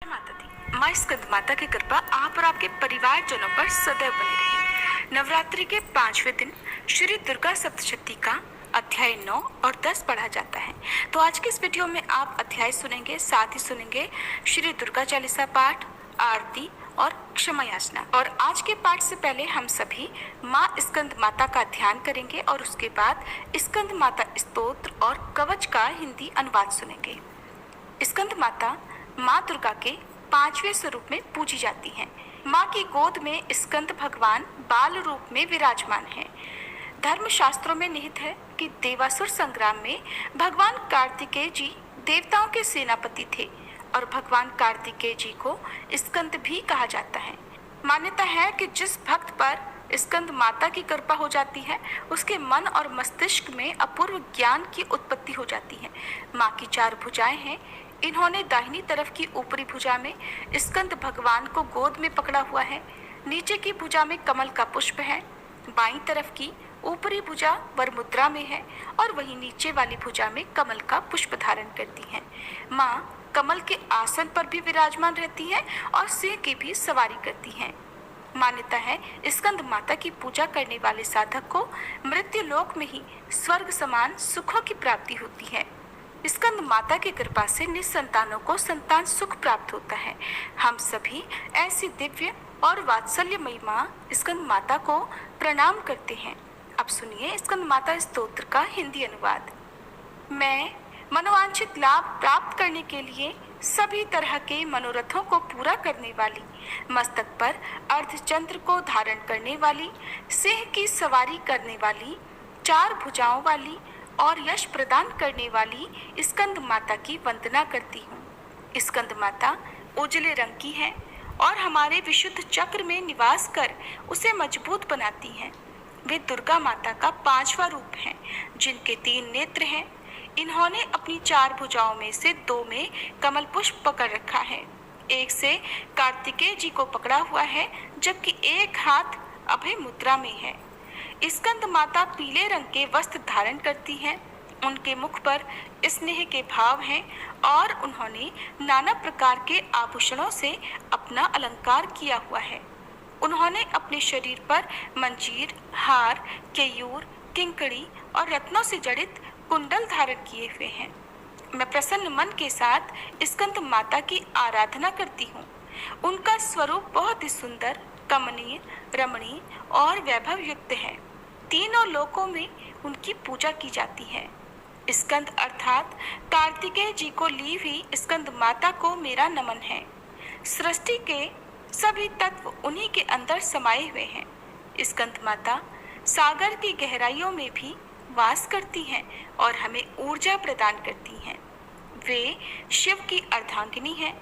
माता दी माँ स्कंद माता की कृपा आप और आपके परिवारजनों पर सदैव बनी रहे। नवरात्रि के 5वें दिन श्री दुर्गा सप्तशती का अध्याय 9 और 10 पढ़ा जाता है। तो आज के इस वीडियो में आप अध्याय सुनेंगे, साथ ही सुनेंगे श्री दुर्गा चालीसा पाठ, आरती और क्षमा याचना। और आज के पाठ से पहले हम सभी माँ स्कंद माता का ध्यान करेंगे और उसके बाद स्कंद माता स्तोत्र और कवच का हिंदी अनुवाद सुनेंगे। स्कंद माता माँ दुर्गा के 5वें स्वरूप में पूजी जाती हैं। माँ की गोद में स्कंद भगवान बाल रूप में विराजमान हैं। धर्म शास्त्रों में निहित है कि देवासुर संग्राम में भगवान कार्तिकेय जी देवताओं के सेनापति थे और भगवान कार्तिकेय जी को स्कंद भी कहा जाता है। मान्यता है कि जिस भक्त पर स्कंद माता की कृपा हो जाती है उसके मन और मस्तिष्क में अपूर्व ज्ञान की उत्पत्ति हो जाती है। माँ की 4 भुजाएं हैं। इन्होंने दाहिनी तरफ की ऊपरी भुजा में स्कंद भगवान को गोद में पकड़ा हुआ है। नीचे की भुजा में कमल का पुष्प है। बाईं तरफ की ऊपरी भुजा वर मुद्रा में है और वहीं नीचे वाली भुजा में कमल का पुष्प धारण करती है। माँ कमल के आसन पर भी विराजमान रहती है और सिंह की भी सवारी करती है। मान्यता है स्कंद माता की पूजा करने वाले साधक को मृत्यु लोक में ही स्वर्ग समान सुखों की प्राप्ति होती है। स्कंद माता की कृपा से निसंतानों को संतान सुख प्राप्त होता है। हम सभी ऐसी दिव्य और वात्सल्यमयी माँ स्कंद माता को प्रणाम करते हैं। अब सुनिए स्कंद माता स्तोत्र का हिंदी अनुवाद। मैं मनोवांछित लाभ प्राप्त करने के लिए सभी तरह के मनोरथों को पूरा करने वाली, मस्तक पर अर्धचंद्र को धारण करने वाली, सिंह की सवारी करने वाली, 4 भुजाओं वाली और यश प्रदान करने वाली स्कंद माता की वंदना करती हूँ। स्कंद माता उजले रंग की है और हमारे विशुद्ध चक्र में निवास कर उसे मजबूत बनाती हैं। वे दुर्गा माता का 5वां रूप है जिनके 3 नेत्र हैं। इन्होंने अपनी 4 भुजाओं में से 2 में कमल पुष्प पकड़ रखा है। एक से कार्तिकेय जी को पकड़ा हुआ है जबकि एक हाथ अभय मुद्रा में है। स्कंद माता पीले रंग के वस्त्र धारण करती हैं। उनके मुख पर स्नेह के भाव हैं और उन्होंने नाना प्रकार के आभूषणों से अपना अलंकार किया हुआ है। उन्होंने अपने शरीर पर मंजीर, हार, केयूर, किंकड़ी और रत्नों से जड़ित कुंडल धारण किए हुए हैं। मैं प्रसन्न मन के साथ स्कंद माता की आराधना करती हूँ। उनका स्वरूप बहुत ही सुंदर, कमनीय, रमणीय और वैभव युक्त है। तीनों लोकों में उनकी पूजा की जाती है। स्कंद अर्थात कार्तिकेय जी को ली हुई स्कंद माता को मेरा नमन है। सृष्टि के सभी तत्व उन्हीं के अंदर समाये हुए हैं। स्कंद माता सागर की गहराइयों में भी वास करती हैं और हमें ऊर्जा प्रदान करती हैं। वे शिव की अर्धांगिनी हैं।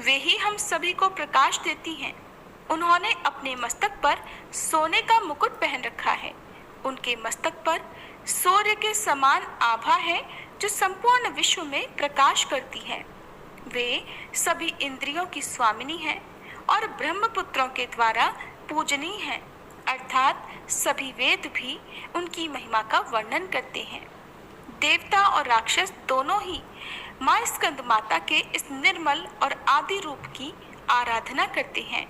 वे ही हम सभी को प्रकाश देती हैं। उन्होंने अपने मस्तक पर सोने का मुकुट पहन रखा है। उनके मस्तक पर सूर्य के समान आभा है जो संपूर्ण विश्व में प्रकाश करती है। वे सभी इंद्रियों की स्वामिनी हैं और ब्रह्मपुत्रों के द्वारा पूजनीय हैं, अर्थात सभी वेद भी उनकी महिमा का वर्णन करते हैं। देवता और राक्षस दोनों ही माँ स्कंद माता के इस निर्मल और आदि रूप की आराधना करते हैं।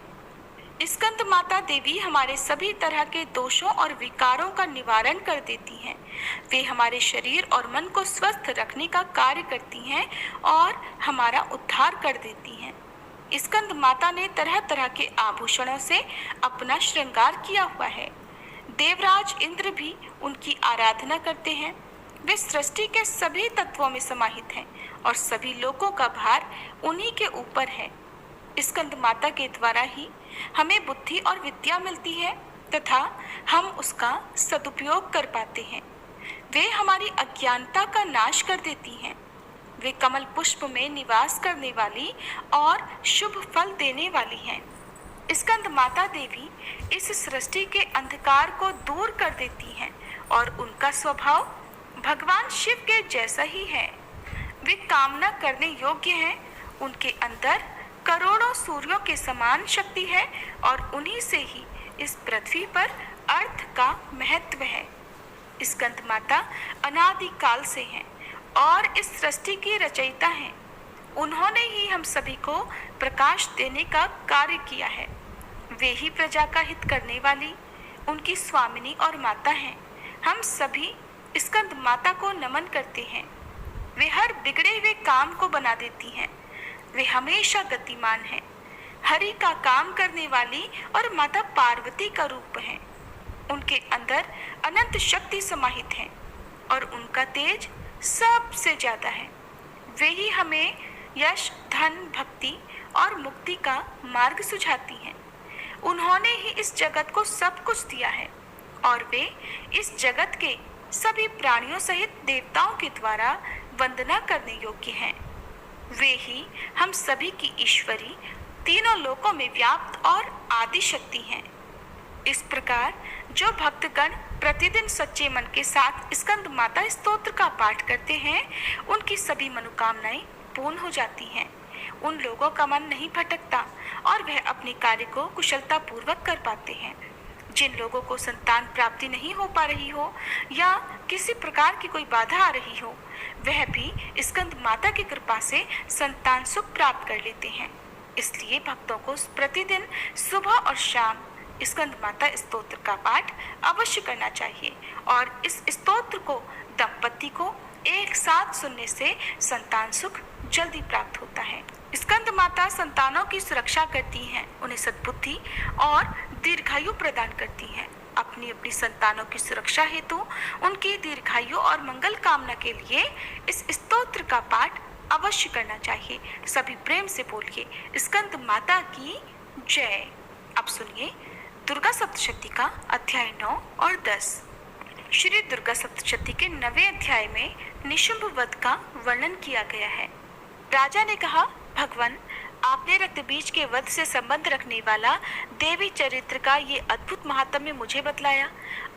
स्कंद माता देवी हमारे सभी तरह के दोषों और विकारों का निवारण कर देती हैं। वे हमारे शरीर और मन को स्वस्थ रखने का कार्य करती हैं और हमारा उद्धार कर देती हैं। स्कंद माता ने तरह तरह के आभूषणों से अपना श्रृंगार किया हुआ है। देवराज इंद्र भी उनकी आराधना करते हैं। वे सृष्टि के सभी तत्वों में समाहित हैं और सभी लोगों का भार उन्हीं के ऊपर है। स्कंद माता के द्वारा ही हमें बुद्धि और विद्या मिलती है तथा हम उसका सदुपयोग कर पाते हैं। वे हमारी अज्ञानता का नाश कर देती हैं। वे कमल पुष्प में निवास करने वाली और शुभ फल देने वाली हैं। स्कंद माता देवी इस सृष्टि के अंधकार को दूर कर देती हैं और उनका स्वभाव भगवान शिव के जैसा ही है। वे कामना करने योग्य हैं। उनके अंदर करोड़ों सूर्यों के समान शक्ति है और उन्हीं से ही इस पृथ्वी पर अर्थ का महत्व है। स्कंद माता अनादि काल से हैं और इस सृष्टि की रचयिता हैं। उन्होंने ही हम सभी को प्रकाश देने का कार्य किया है। वे ही प्रजा का हित करने वाली उनकी स्वामिनी और माता हैं। हम सभी स्कंद माता को नमन करते हैं। वे हर बिगड़े हुए काम को बना देती हैं। वे हमेशा गतिमान हैं। हरि का काम करने वाली और माता पार्वती का रूप हैं। उनके अंदर अनंत शक्ति समाहित है और उनका तेज सबसे ज्यादा है। वे ही हमें यश, धन, भक्ति और मुक्ति का मार्ग सुझाती हैं। उन्होंने ही इस जगत को सब कुछ दिया है और वे इस जगत के सभी प्राणियों सहित देवताओं के द्वारा वंदना करने योग्य हैं। वे ही हम सभी की ईश्वरी, तीनों लोकों में व्याप्त और आदि शक्ति हैं। इस प्रकार जो भक्तगण प्रतिदिन सच्चे मन के साथ स्कंद माता स्तोत्र का पाठ करते हैं, उनकी सभी मनोकामनाएं पूर्ण हो जाती हैं। उन लोगों का मन नहीं भटकता और वह अपने कार्य को कुशलता पूर्वक कर पाते हैं। जिन लोगों को संतान प्राप्ति नहीं हो पा रही हो या किसी प्रकार की कोई बाधा आ रही हो, वह भी स्कंद माता की कृपा से संतान सुख प्राप्त कर लेते हैं। इसलिए भक्तों को प्रतिदिन सुबह और शाम स्कंद माता स्तोत्र का पाठ अवश्य करना चाहिए और इस स्तोत्र को दंपति को एक साथ सुनने से संतान सुख जल्दी प्राप्त होता है। स्कंद माता संतानों की सुरक्षा करती हैं, उन्हें सद्बुद्धि और दीर्घायु प्रदान करती हैं। अपनी अपनी संतानों की सुरक्षा हेतु उनकी दीर्घायु और मंगल कामना के लिए इस स्तोत्र का पाठ अवश्य करना चाहिए। सभी प्रेम से बोलिए, स्कंद माता की जय। अब सुनिए दुर्गा सप्तशती का अध्याय 9 और 10। श्री दुर्गा सप्तशती के 9वें अध्याय में निशुंभ वध का वर्णन किया गया है। राजा ने कहा, भगवान, आपने रक्तबीज के वध से संबंध रखने वाला देवी चरित्र का ये अद्भुत महात्म्य मुझे बतलाया।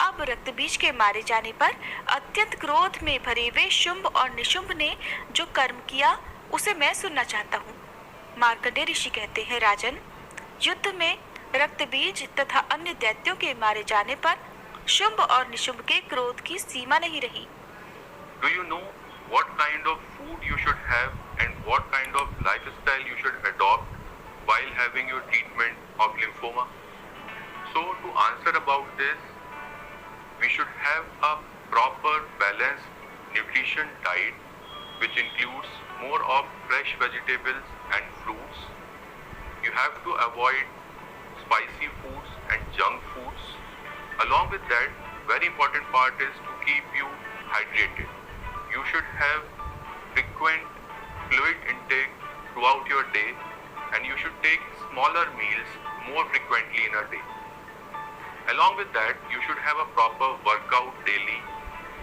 अब रक्तबीज के मारे जाने पर अत्यंत क्रोध में भरे हुए शुंभ और निशुंभ ने जो कर्म किया उसे मैं सुनना चाहता हूँ। मार्कंडेय ऋषि कहते हैं, राजन, युद्ध में रक्तबीज तथा अन्य दैत्यों के मारे जाने पर शुंभ और निशुंभ के क्रोध की सीमा नहीं रही। Do you know what kind of food you should have and what kind of lifestyle you should adopt while having your treatment of lymphoma? So to answer about this, we should have a proper balanced nutrition diet which includes more of fresh vegetables and fruits. You have to avoid spicy foods and junk foods. Along with that, very important part is to keep you hydrated. You should have frequent fluid intake throughout your day and you should take smaller meals more frequently in a day. Along with that, you should have a proper workout daily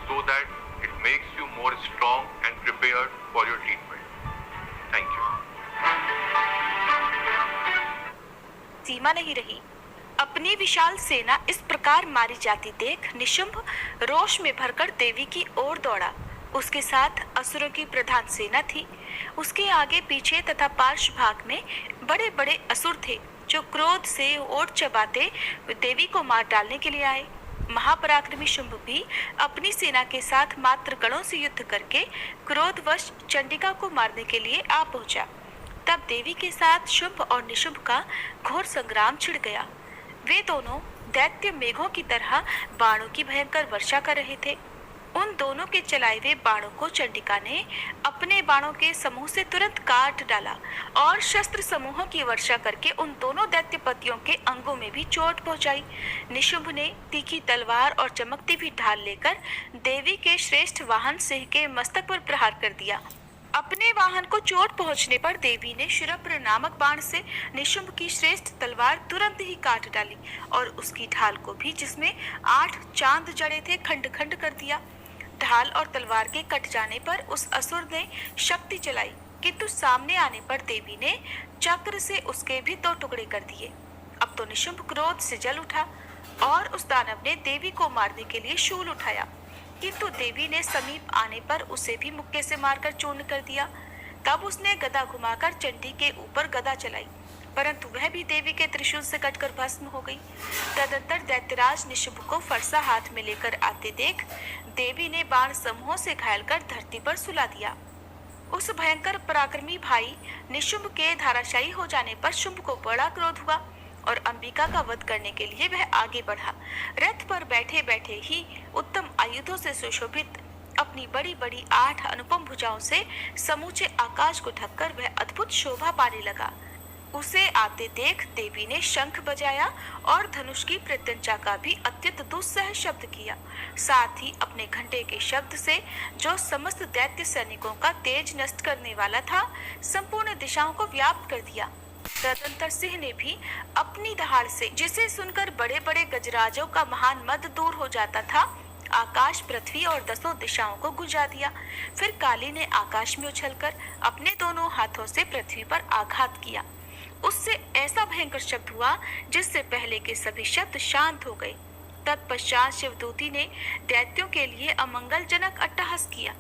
so that it makes you more strong and prepared for your treatment. Thank you. सीमा नहीं रही। अपनी विशाल सेना इस प्रकार मारी जाती देख निशुंभ रोष में भरकर देवी की ओर दौड़ा। उसके साथ असुरों की प्रधान सेना थी। उसके आगे पीछे तथा पार्श्व भाग में बड़े बड़े असुर थे जो क्रोध से ओट चबाते देवी को मार डालने के लिए आए। महापराक्रमी शुंभ भी अपनी सेना के साथ मात्र गणों से युद्ध करके क्रोधवश चंडिका को मारने के लिए आ पहुंचा। तब देवी के साथ शुंभ और निशुंभ का घोर संग्राम छिड़ गया। वे दोनों दैत्य मेघों की तरह बाणों की भयंकर वर्षा कर रहे थे। उन दोनों के चलाए हुए बाणों को चंडिका ने अपने बाणों के समूह से तुरंत काट डाला और शस्त्र समूहों की वर्षा करके उन दोनों दैत्यपतियों के अंगों में भी चोट पहुंचाई। निशुंभ ने तीखी तलवार और चमकती हुई ढाल लेकर देवी के श्रेष्ठ वाहन सिंह के मस्तक पर प्रहार कर दिया। अपने वाहन को चोट पहुंचने पर देवी ने शिरप्र नामक बाण से निशुंभ की श्रेष्ठ तलवार तुरंत ही काट डाली और उसकी ढाल को भी, जिसमें 8 चांद जड़े थे, खंड खंड कर दिया। ढाल और तलवार के कट जाने पर उस असुर ने शक्ति चलाई, किंतु सामने आने पर देवी ने चक्र से उसके भी 2 टुकड़े कर दिए। अब तो निशुंभ क्रोध से जल उठा और उस दानव ने देवी को मारने के लिए शूल उठाया, किंतु देवी ने समीप आने पर उसे भी मुक्के से मारकर चूर्ण कर दिया। तब उसने गदा घुमाकर चंडी के ऊपर गदा चलाई, परंतु वह भी देवी के त्रिशूल से कटकर भस्म हो गई। तदंतर दैत्यराज निशुंभ को फरसा हाथ में लेकर आते देख देवी ने बाण समूहों से घायल कर धरती पर सुला दिया। उस भयंकर पराक्रमी भाई निशुंभ के धाराशायी हो जाने पर शुंभ को बड़ा क्रोध हुआ और अंबिका का वध करने के लिए वह आगे बढ़ा। रथ पर बैठे बैठे ही उत्तम आयुधों से सुशोभित अपनी बड़ी बड़ी 8 अनुपम भुजाओं से समूचे आकाश को ढककर वह अद्भुत शोभा पाने लगा। उसे आते देख देवी ने शंख बजाया और धनुष की प्रत्यंचा का भी अत्यंत दुस्सह शब्द किया। साथ ही अपने घंटे के शब्द से जो समस्त दैत्य सैनिकों का तेज नष्ट करने वाला था, संपूर्ण दिशाओं को व्याप्त कर दिया। तदंतर सिंह ने भी अपनी दहाड़ से, जिसे सुनकर बड़े बड़े गजराजों का महान मद दूर हो जाता था, आकाश, पृथ्वी और 10 दिशाओं को गुंजा दिया। फिर काली ने आकाश में उछलकर अपने दोनों हाथों से पृथ्वी पर आघात किया। उससे ऐसा भयंकर शब्द हुआ जिससे पहले के सभी शब्द शांत हो गए। तत्पश्चात शिवदूती ने दैत्यों के लिए अमंगलजनक अट्टहास किया।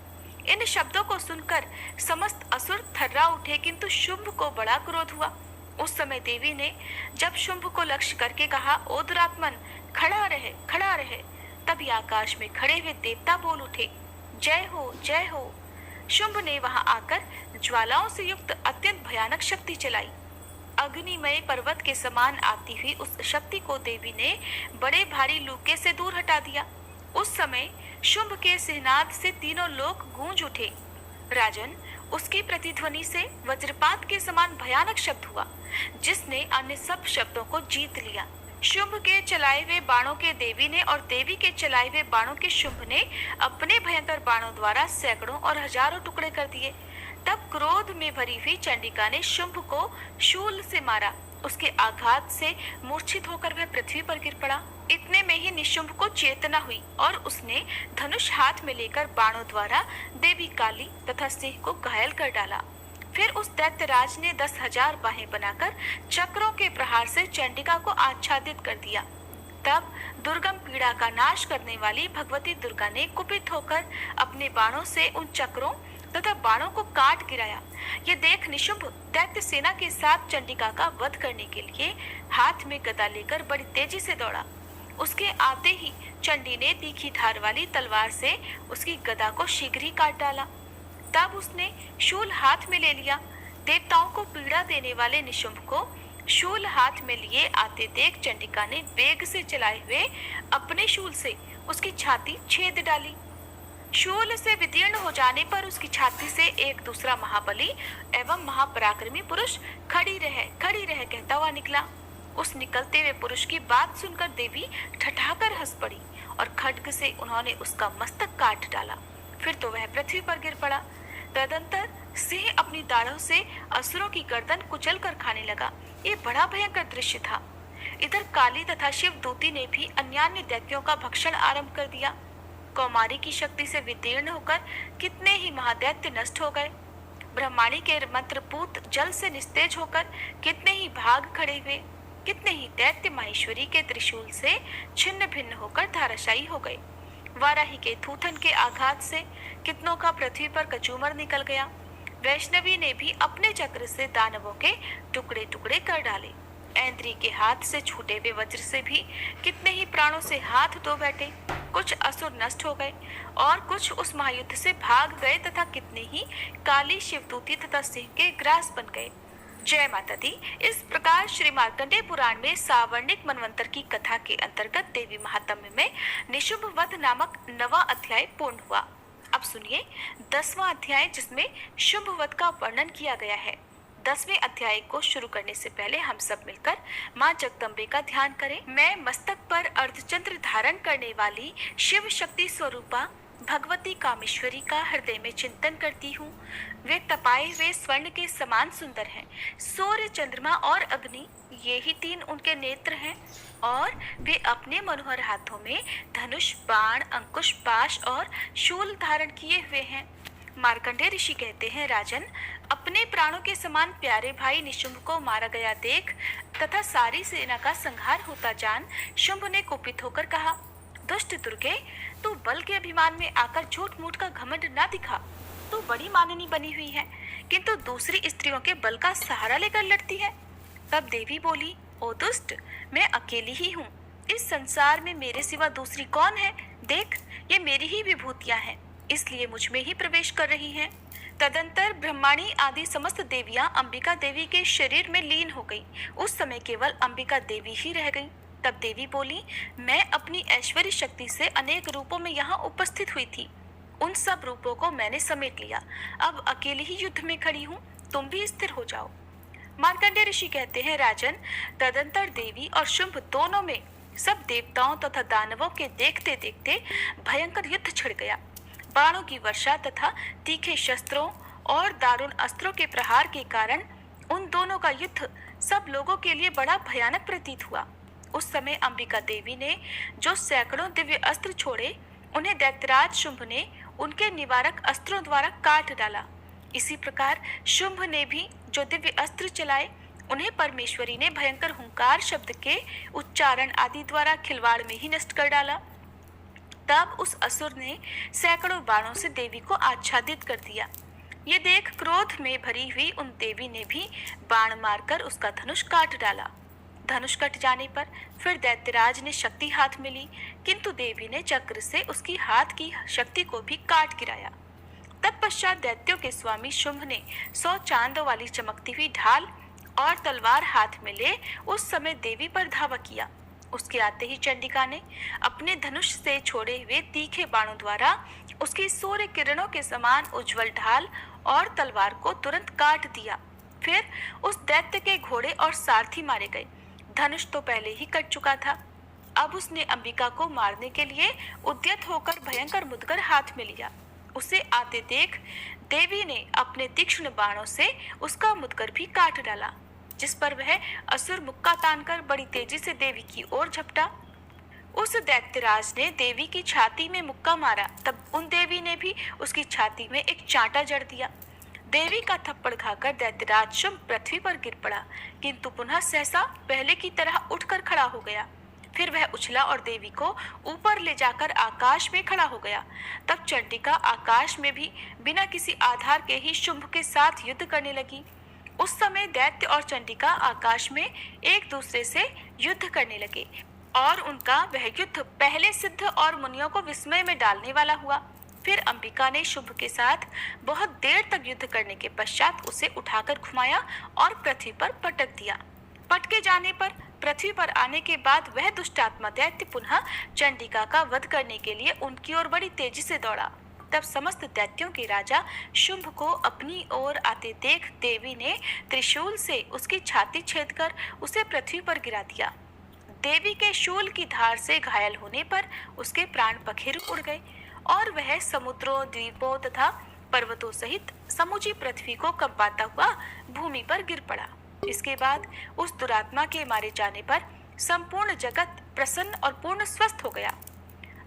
इन शब्दों को सुनकर समस्त असुर थर्रा उठे, किंतु शुंभ को बड़ा क्रोध हुआ। उस समय देवी ने जब शुंभ को लक्ष्य करके कहा, ओ दुरात्मन, खड़ा रहे, खड़ा रहे, तभी आकाश में खड़े हुए देवता बोल उठे, जय हो, जय हो। शुंभ ने वहां आकर ज्वालाओं से युक्त अत्यंत भयानक शक्ति चलाई। अग्निमय पर्वत के समान आती हुई उस शक्ति को देवी ने बड़े भारी लूके से दूर हटा दिया। उस समय शुंभ के सिहनाद से तीनों लोक गूंज उठे। राजन, उसकी प्रतिध्वनि से वज्रपात के समान भयानक शब्द हुआ, जिसने अन्य सब शब्दों को जीत लिया। शुंभ के चलाए हुए बाणों के देवी ने और देवी के चलाए हुए बाणों के शुंभ ने अपने भयंकर बाणों द्वारा सैकड़ों और हजारों टुकड़े कर दिए। तब क्रोध में भरी हुई चंडिका ने शुंभ को शूल से मारा। उसके आघात से मूर्छित होकर वह पृथ्वी पर गिर पड़ा। इतने में ही निशुंभ को चेतना हुई और उसने धनुष हाथ में लेकर बाणों द्वारा देवी काली तथा सिंह को घायल कर डाला। फिर उस दैत्यराज ने 10,000 बाहें बनाकर चक्रों के प्रहार से चंडिका को आच्छादित कर दिया। तब दुर्गम पीड़ा का नाश करने वाली भगवती दुर्गा ने कुपित होकर अपने बाणों से उन चक्रों तथा बाणों को काट गिराया। ये देख निशुंभ दैत्य सेना के साथ चंडिका का वध करने के लिए हाथ में गदा लेकर बड़ी तेजी से दौड़ा। उसके आते ही चंडी ने तीखी धार वाली तलवार से उसकी गदा को शीघ्र ही काट डाला। तब उसने शूल हाथ में ले लिया। देवताओं को पीड़ा देने वाले निशुंभ को शूल हाथ में लिए आते देख चंडिका ने वेग से चलाए हुए अपने शूल से उसकी छाती छेद डाली। शूल से विदीर्ण हो जाने पर उसकी छाती से एक दूसरा महाबली एवं महापराक्रमी पुरुष खड़ी रह कहता हुआ निकला। उस निकलते हुए पुरुष की बात सुनकर देवी ठठाकर हंस पड़ी और खड्ग से उन्होंने उसका मस्तक काट डाला। फिर तो वह पृथ्वी पर गिर पड़ा। तदंतर सिंह अपनी दाढ़ों से असुरों की गर्दन कुचल कर खाने लगा। ये बड़ा भयंकर दृश्य था। इधर काली तथा शिवदूती ने भी अन्यान्य दैत्यों का भक्षण आरंभ कर दिया। कौमारी की शक्ति से विदीर्ण होकर कितने ही महादैत्य नष्ट हो गए। ब्रह्माणी के मंत्रपूत जल से निस्तेज होकर कितने ही भाग खड़े हुए। कितने ही दैत्य माहेश्वरी के त्रिशूल से छिन्न भिन्न होकर धाराशायी हो गए। वाराही के थूथन के आघात से कितनों का पृथ्वी पर कचूमर निकल गया। वैष्णवी ने भी अपने चक्र से दानवों के टुकड़े टुकड़े कर डाले। ऐन्द्री के हाथ से छूटे हुए वज्र से भी कितने ही प्राणों से हाथ धो बैठे। कुछ असुर नष्ट हो गए और कुछ उस महायुद्ध से भाग गए तथा कितने ही काली, शिवदूती तथा सिंह के ग्रास बन गए। जय माता दी। इस प्रकार श्री मार्कंडेय पुराण में सावर्णिक मनवंतर की कथा के अंतर्गत देवी महात्म्य में निशुंभ वध नामक 9वां अध्याय पूर्ण हुआ। अब सुनिए 10वां अध्याय, जिसमें शुंभ वध का वर्णन किया गया है। 10वें अध्याय को शुरू करने से पहले हम सब मिलकर माँ जगदम्बे का ध्यान करें। मैं मस्तक पर अर्धचंद्र धारण करने वाली शिव शक्ति स्वरूपा भगवती कामेश्वरी का हृदय में चिंतन करती हूँ। वे तपाए हुए स्वर्ण के समान सुंदर हैं। सूर्य, चंद्रमा और अग्नि, ये ही 3 उनके नेत्र हैं और वे अपने मनोहर हाथों में धनुष, बाण, अंकुश, पाश और शूल धारण किए हुए हैं। मार्कंडेय ऋषि कहते हैं, राजन, अपने प्राणों के समान प्यारे भाई निशुंभ को मारा गया देख तथा सारी सेना का संहार होता जान शुंभ ने कुपित होकर कहा, दुष्ट दुर्गे, तू बल के अभिमान में आकर झूठ मूठ का घमंड ना दिखा। तू बड़ी माननी बनी हुई है, किंतु दूसरी स्त्रियों के बल का सहारा लेकर लड़ती है। तब देवी बोली, ओ दुष्ट, मैं अकेली ही हूँ। इस संसार में मेरे सिवा दूसरी कौन है? देख, ये मेरी ही विभूतियाँ हैं, इसलिए मुझ में ही प्रवेश कर रही हैं। तदंतर ब्रह्माणी आदि समस्त देवियां अंबिका देवी के शरीर में लीन हो गई। उस समय केवल अंबिका देवी ही रह गई। तब देवी बोली, मैं अपनी ऐश्वर्य शक्ति से अनेक रूपों में यहाँ उपस्थित हुई थी। उन सब रूपों को मैंने समेट लिया। अब अकेली ही युद्ध में खड़ी हूँ, तुम भी स्थिर हो जाओ। मार्कंडेय ऋषि कहते हैं, राजन, तदंतर देवी और शुंभ दोनों में सब देवताओं तथा दानवों के देखते देखते भयंकर युद्ध छिड़ गया। बाणों की वर्षा तथा तीखे शस्त्रों और दारुण अस्त्रों के प्रहार के कारण उन दोनों का युद्ध सब लोगों के लिए बड़ा भयानक प्रतीत हुआ। उस समय अंबिका देवी ने जो सैकड़ों दिव्य अस्त्र छोड़े, उन्हें दैत्यराज शुंभ ने उनके निवारक अस्त्रों द्वारा काट डाला। इसी प्रकार शुंभ ने भी जो दिव्य अस्त्र चलाए, उन्हें परमेश्वरी ने भयंकर हुंकार शब्द के उच्चारण आदि द्वारा खिलवाड़ में ही नष्ट कर डाला। तब उस असुर ने सैकड़ों बाणों से देवी को आच्छादित कर दिया। ये देख क्रोध में भरी हुई उन देवी ने भी बाण मारकर उसका धनुष काट डाला। धनुष कट जाने पर फिर दैत्यराज ने शक्ति हाथ में ली, किंतु देवी ने चक्र से उसकी हाथ की शक्ति को भी काट गिराया। तत्पश्चात दैत्यों के स्वामी शुंभ ने 100 चांदों वाली चमकती हुई ढाल और तलवार हाथ में ले उस समय देवी पर धावा किया। उसके आते ही चंडिका ने अपने धनुष से छोड़े हुए तीखे बाणों द्वारा उसकी सूर्य किरणों के समान उज्जवल ढाल और तलवार को तुरंत काट दिया। फिर उस दैत्य के घोड़े और सारथी मारे गए। धनुष तो पहले ही कट चुका था। अब उसने अंबिका को मारने के लिए उद्यत होकर भयंकर मुदगर हाथ में लिया। उसे आते देख देवी ने अपने तीक्ष्ण बाणों से उसका मुदगर भी काट डाला, जिस पर वह असुर मुक्का तानकर बड़ी तेजी से देवी की ओर झपटा। उस दैत्यराज ने देवी की छाती में मुक्का मारा। तब उन देवी ने भी उसकी छाती में एक चांटा जड़ दिया। देवी का थप्पड़ खाकर दैत्यराज शुंभ पृथ्वी पर गिर पड़ा, किंतु पुनः सहसा पहले की तरह उठकर खड़ा हो गया। फिर वह उछला और देवी को ऊपर ले जाकर आकाश में खड़ा हो गया। तब चंडिका आकाश में भी बिना किसी आधार के ही शुंभ के साथ युद्ध करने लगी। उस समय दैत्य और चंडिका आकाश में एक दूसरे से युद्ध करने लगे और उनका वह युद्ध पहले सिद्ध और मुनियों को विस्मय में डालने वाला हुआ। फिर अंबिका ने शुंभ के साथ बहुत देर तक युद्ध करने के पश्चात उसे उठाकर घुमाया और पृथ्वी पर पटक दिया। पटके जाने पर पृथ्वी पर आने के बाद वह दुष्टात्मा दैत्य पुनः चंडिका का वध करने के लिए उनकी ओर बड़ी तेजी से दौड़ा। तब समस्त दैत्यों के राजा शुंभ को अपनी ओर आते देख देवी ने त्रिशूल से उसकी छाती छेदकर उसे पृथ्वी पर गिरा दिया। देवी के शूल की धार से घायल होने पर उसके प्राण पखेरु उड़ गए और वह समुद्रों, द्वीपों तथा पर्वतों सहित समूची पृथ्वी को कंपाता हुआ भूमि पर गिर पड़ा। इसके बाद उस दुरात्मा के मारे जाने पर संपूर्ण जगत प्रसन्न और पूर्ण स्वस्थ हो गया।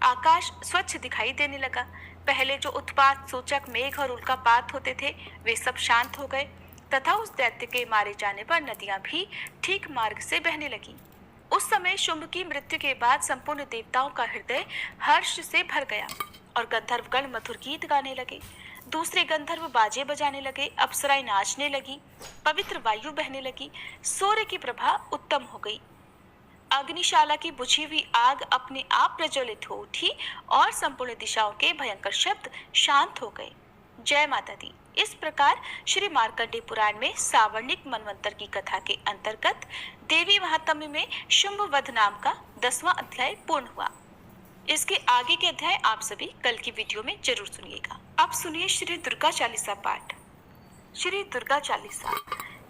आकाश स्वच्छ दिखाई देने लगा। पहले जो उत्पात सूचक मेघ और उल्कापात होते थे, वे सब शांत हो गए तथा उस दैत्य के मारे जाने पर नदियां भी ठीक मार्ग से बहने लगी। उस समय शुंभ की मृत्यु के बाद संपूर्ण देवताओं का हृदय हर्ष से भर गया और गंधर्वगण मधुर गीत गाने लगे। दूसरे गंधर्व बाजे बजाने लगे, अप्सराएं नाचने लगी, पवित्र वायु बहने लगी, सूर्य की प्रभा उत्तम हो गई, अग्निशाला की बुझी हुई आग अपने आप प्रज्वलित हो उठी और संपूर्ण दिशाओं के भयंकर शब्द शांत हो गए। जय माता दी। इस प्रकार श्री मार्कंडेय पुराण में सावर्णिक मनवंतर की कथा के अंतर्गत देवी महात्म्य में शुंभ वध नाम का 10वां अध्याय पूर्ण हुआ। इसके आगे के अध्याय आप सभी कल की वीडियो में जरूर सुनिएगा। अब सुनिए श्री दुर्गा चालीसा पाठ। श्री दुर्गा चालीसा।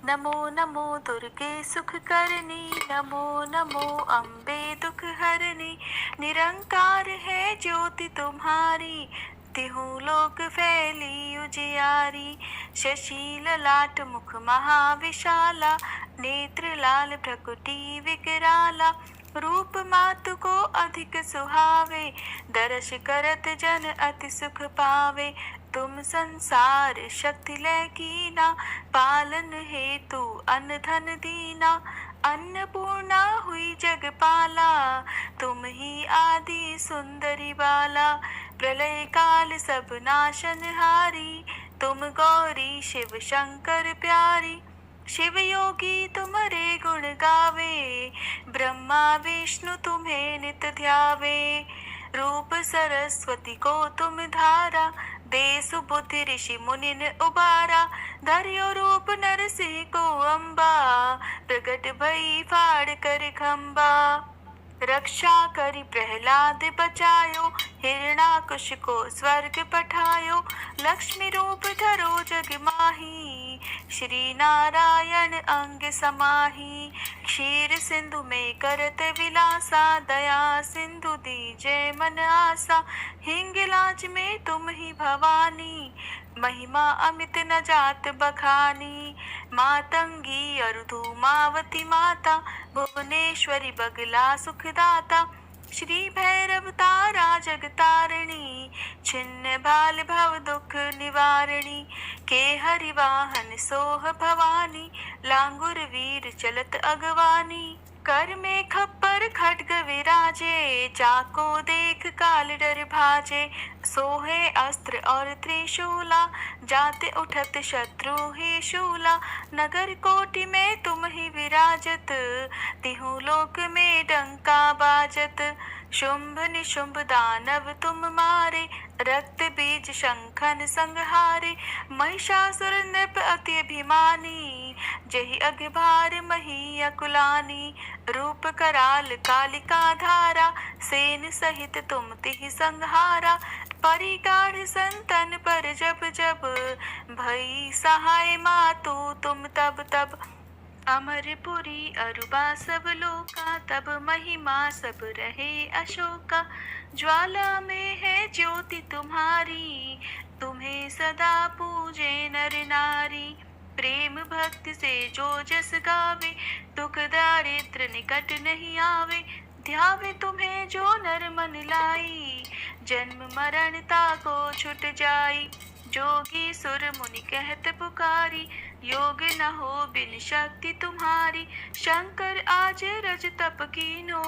नमो नमो दुर्गे सुख करनी, नमो नमो अम्बे दुख हरनी, निरंकार है ज्योति तुम्हारी, तिहु लोक फैली उजियारी, शशि ललाट मुख महाविशाला, नेत्र लाल भ्रकुटी विकराला, रूप मातु को अधिक सुहावे, दर्श करत जन अति सुख पावे, तुम संसार शक्ति लय कीना, पालन हेतु अन्न धन दीना, अन्नपूर्णा हुई जगपाला, तुम ही आदि सुंदरी बाला, प्रलय काल सब नाशनहारी, तुम गौरी शिव शंकर प्यारी, शिव योगी तुम्हारे गुण गावे, ब्रह्मा विष्णु तुम्हें नित ध्यावे, रूप सरस्वती को तुम धारा, दे सुबुद्धि ऋषि मुनिन उबारा, धर्यो रूप नरसिंह को अम्बा, प्रगट भई फाड़ कर खम्बा। रक्षा करी प्रहलाद बचायो, हिरणाकुश को स्वर्ग पठायो, लक्ष्मी रूप धरो जग माही, श्री नारायण अंग समाही। क्षीर सिंधु में करत विलासा, दया सिंधु दीजे मन आसा, हिंगलाज में तुम ही भवानी, महिमा अमित न जात बखानी। मातंगी अरु धूमावती माता, भुवनेश्वरी बगला सुखदाता, श्री भैरव तारा जगतारिणी, छिन्न भाल भव दुख निवारिणी। के हरि वाहन सोह भवानी, लांगुर वीर चलत अगवानी। कर में खप्पर खड्ग विराजे, चाको देख काल डर भाजे, सोहे अस्त्र और त्रिशूला, जाते उठत शत्रु ही शूला। नगर कोटि में तुम ही विराजत, तिहु लोक में डंका बाजत। शुंभ निशुंभ दानव तुम मारे, रक्त बीज शंखन संहारे। महिषासुर नृप अति अभिमानी, जहि अघभार मही अकुलानी। रूप कराल कालिका धारा, सेन सहित तुम तिहि संहारा। परिगाढ़ संतन पर जब जब, भई सहाय मातु तुम तब तब। अमरपुरी अरुबा सब लोका, तब महिमा सब रहे अशोका। ज्वाला में है ज्योति तुम्हारी, तुम्हें सदा पूजे नर नारी। प्रेम भक्ति से जो जस गावे, दुख दारिद्र निकट नहीं आवे। ध्यावे तुम्हें जो नर मन लाई, जन्म मरण ताको छुट जाई। जोगी सुर मुनि कहत पुकारी, योग न हो बिन शक्ति तुम्हारी। शंकर आज रज तप कीनो,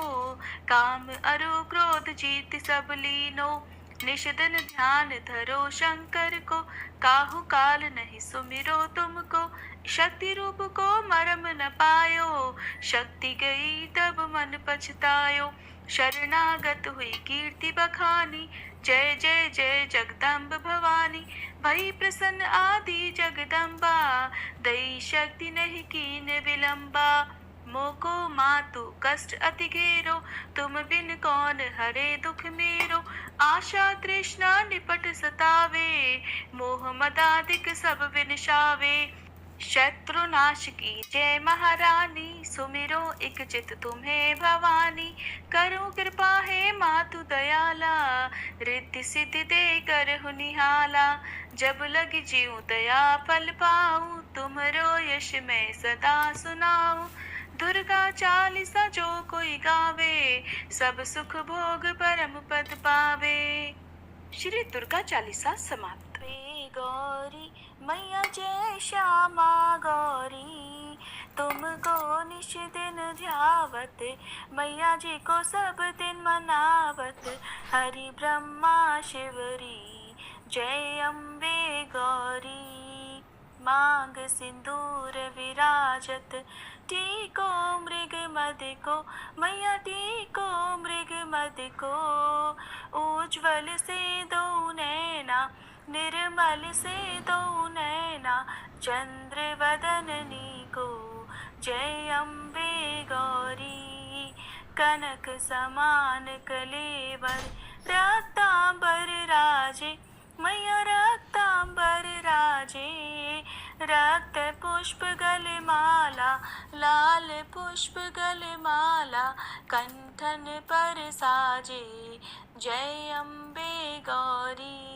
काम अरु क्रोध जीत सब लीनो। निषदन ध्यान धरो शंकर को, काहू काल नहीं सुमिरो तुमको। शक्ति रूप को मरम न पायो, शक्ति गई तब मन पछतायो। शरणागत हुई कीर्ति बखानी, जय जय जय जगदम्ब भवानी। भई प्रसन्न आदि जगदम्बा, दई शक्ति नहीं कीन विलंबा। मोको मातु कष्ट अति घेरो, तुम बिन कौन हरे दुख मेरो। आशा तृष्णा निपट सतावे, मोह मदादिक सब विनशावे। शत्रु नाश की जय महारानी, सुमिरो एक चित तुम्हें भवानी। करूं कृपा है मातु दयाला, रिद्धि सिद्धि दे कर निहाला। जब लग जीऊं दया फल पाऊं, तुमरो यश मैं सदा सुनाऊं। दुर्गा चालीसा जो कोई गावे, सब सुख भोग परम पद पावे। श्री दुर्गा चालीसा समाप्त। गौरी मैया जय श्यामा गौरी, तुमको निश दिन ध्यावत, मैया जी को सब दिन मनावत। हरि ब्रह्मा शिवरी, जय अम्बे गौरी। मांग सिंदूर विराजत, टीको मृग मद को, मैया टीको मृग मद को। उज्ज्वल से दो नैना, निर्मल से दो नैना, चंद्र वदननी को। जय अम्बे गौरी। कनक समान कलेवर, रक्तांबर राजे, मैया रक्तांबर राजे। रक्त पुष्प गलमाला, लाल पुष्प गलमाला, कंठन पर साजे। जय अम्बे गौरी।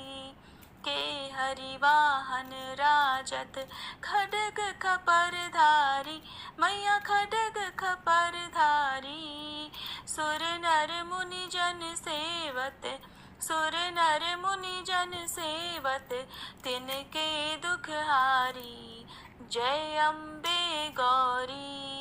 के हरि वाहन राजत, खड्ग खपर धारी, मैया खड्ग खपर धारी। सुर नर मुनि जन सेवत, सुर नर मुनि जन सेवत, तिनके दुख हारी। जय अम्बे गौरी।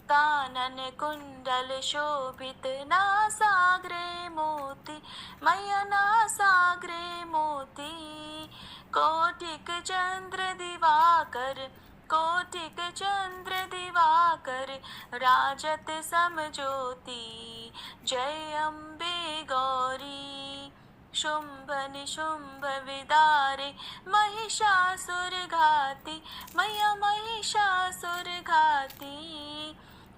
कानन कुंडल शोभित, नासाग्रे मोती, मैया नासाग्रे मोती। कोटिक चंद्र दिवाकर, कोटिक चंद्र दिवाकर, राजत समज्योति। जय अम्बे गौरी। शुंभ निशुंभ विदारे महिषासुर घाती मैया महिषासुर घाती।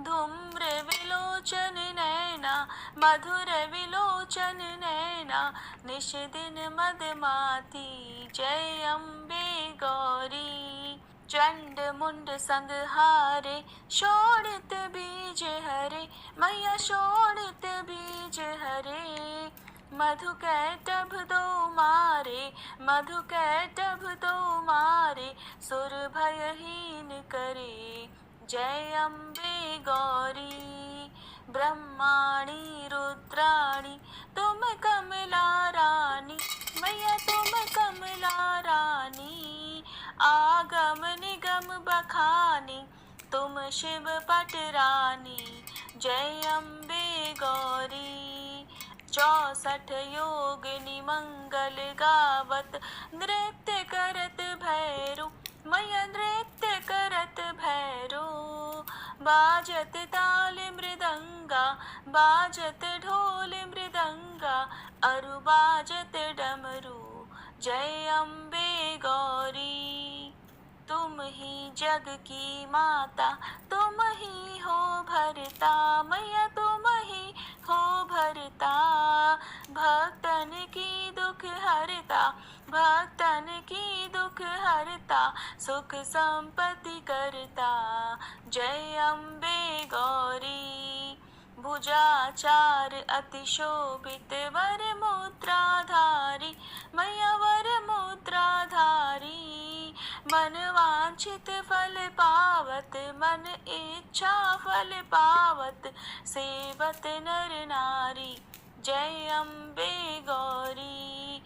धूम्र विलोचन नैना मधुर विलोचन नैना निश दिन मदमाती। जय अम्बे गौरी। चंड मुंड संहारे शोणित बीज हरे मैया शोणित बीज हरे। मधु कैटभ दो मारे मधु कैटभ दो मारे सुर भयहीन करे। जय अम्बे गौरी। ब्रह्माणी रुद्राणी तुम कमला रानी मैया तुम कमला रानी। आगम निगम बखानी तुम शिव पट रानी। जय अम्बे गौरी। 64 योगिनी मंगल गावत नृत्य करत भैरो मैया नृत्य करत भैरो। बाजत ताल मृदंगा बाजत ढोल मृदंगा अरु बाजत डमरू। जय अम्बे गौरी। तुम ही जग की माता तुम ही हो भरता मैया तुम ही हो भरता। भक्तन की दुख हरता भक्तन की दुख हरता सुख संपत्ति करता। जय अम्बे गौरी। भुजाचार अति शोभित वर मुद्राधारी मैया वर मुद्राधारी। मन वांछित फल पावत मन इच्छा फल पावत सेवत नर नारी। जय अम्बे गौरी।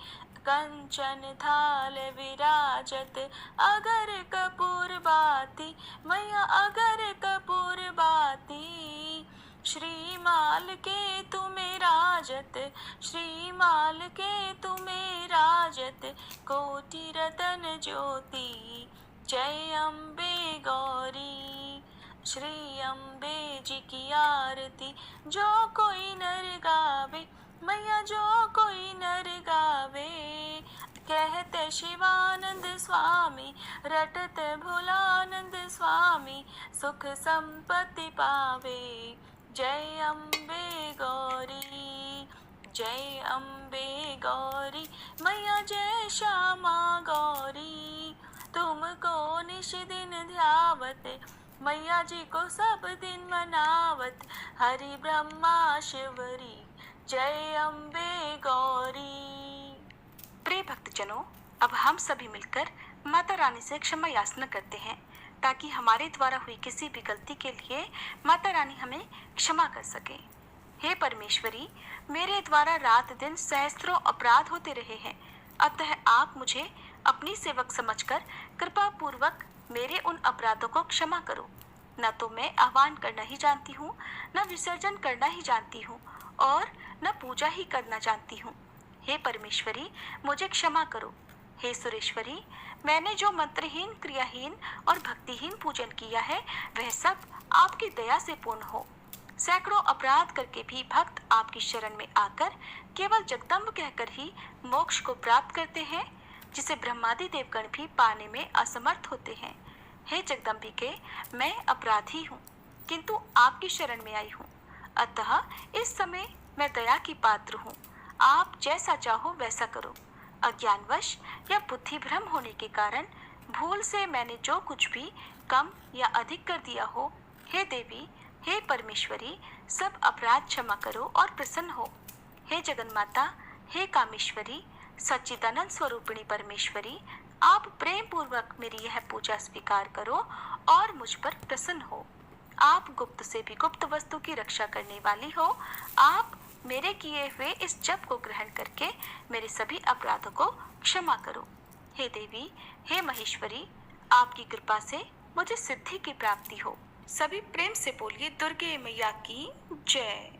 कंचन थाल विराजत अगर कपूर बाती मैया अगर कपूर बाती। श्रीमाल के तुम्हें राजत श्रीमाल के तुम्हें राजत कोटि रतन ज्योति। जय अम्बे गौरी। श्री अम्बे जी की आरती जो कोई नर गावे मैया जो कोई नर गावे। कहते शिवानंद स्वामी रटत भोलानंद स्वामी सुख संपत्ति पावे। जय अम्बे गौरी। जय अम्बे गौरी मैया जय श्यामा गौरी। तुमको निश दिन ध्यावत मैया जी को सब दिन मनावत हरि ब्रह्मा शिवरी। जय अम्बे गौरी। प्रिय भक्तजनों, अब हम सभी मिलकर माता रानी से क्षमा याचना करते हैं ताकि हमारे द्वारा हुई किसी भी गलती के लिए माता रानी हमें क्षमा कर सके। हे परमेश्वरी, मेरे द्वारा रात दिन सहस्त्रों अपराध होते रहे हैं, अतः आप मुझे अपनी सेवक समझकर कृपा पूर्वक मेरे उन अपराधों को क्षमा करो। न तो मैं आह्वान करना ही जानती हूँ, न विसर्जन करना ही जानती हूँ और न पूजा ही करना जानती हूँ। हे परमेश्वरी, मुझे क्षमा करो। हे सुरेश्वरी, मैंने जो मंत्रहीन, क्रियाहीन और भक्तिहीन पूजन किया है वह सब आपकी दया से पूर्ण हो। सैकड़ों अपराध करके भी भक्त आपकी शरण में आकर केवल जगदम्ब कहकर ही मोक्ष को प्राप्त करते हैं, जिसे ब्रह्मादि देवगण भी पाने में असमर्थ होते हैं। हे जगदम्बिके, मैं अपराधी हूँ, किंतु आपकी शरण में आई हूँ, अतः इस समय मैं दया की पात्र हूँ। आप जैसा चाहो वैसा करो। अज्ञानवश या बुद्धि भ्रम होने के कारण भूल से मैंने जो कुछ भी कम या अधिक कर दिया हो, हे देवी, हे परमेश्वरी, सब अपराध क्षमा करो और प्रसन्न हो। हे जगन्माता, हे कामेश्वरी, सच्चिदानंद स्वरूपिणी परमेश्वरी, आप प्रेम पूर्वक मेरी यह पूजा स्वीकार करो और मुझ पर प्रसन्न हो। आप गुप्त से भी गुप्त वस्तु की रक्षा करने वाली हो। आप मेरे किए हुए इस जप को ग्रहण करके मेरे सभी अपराधों को क्षमा करो। हे देवी, हे महेश्वरी, आपकी कृपा से मुझे सिद्धि की प्राप्ति हो। सभी प्रेम से बोलिए दुर्गे मैया की जय।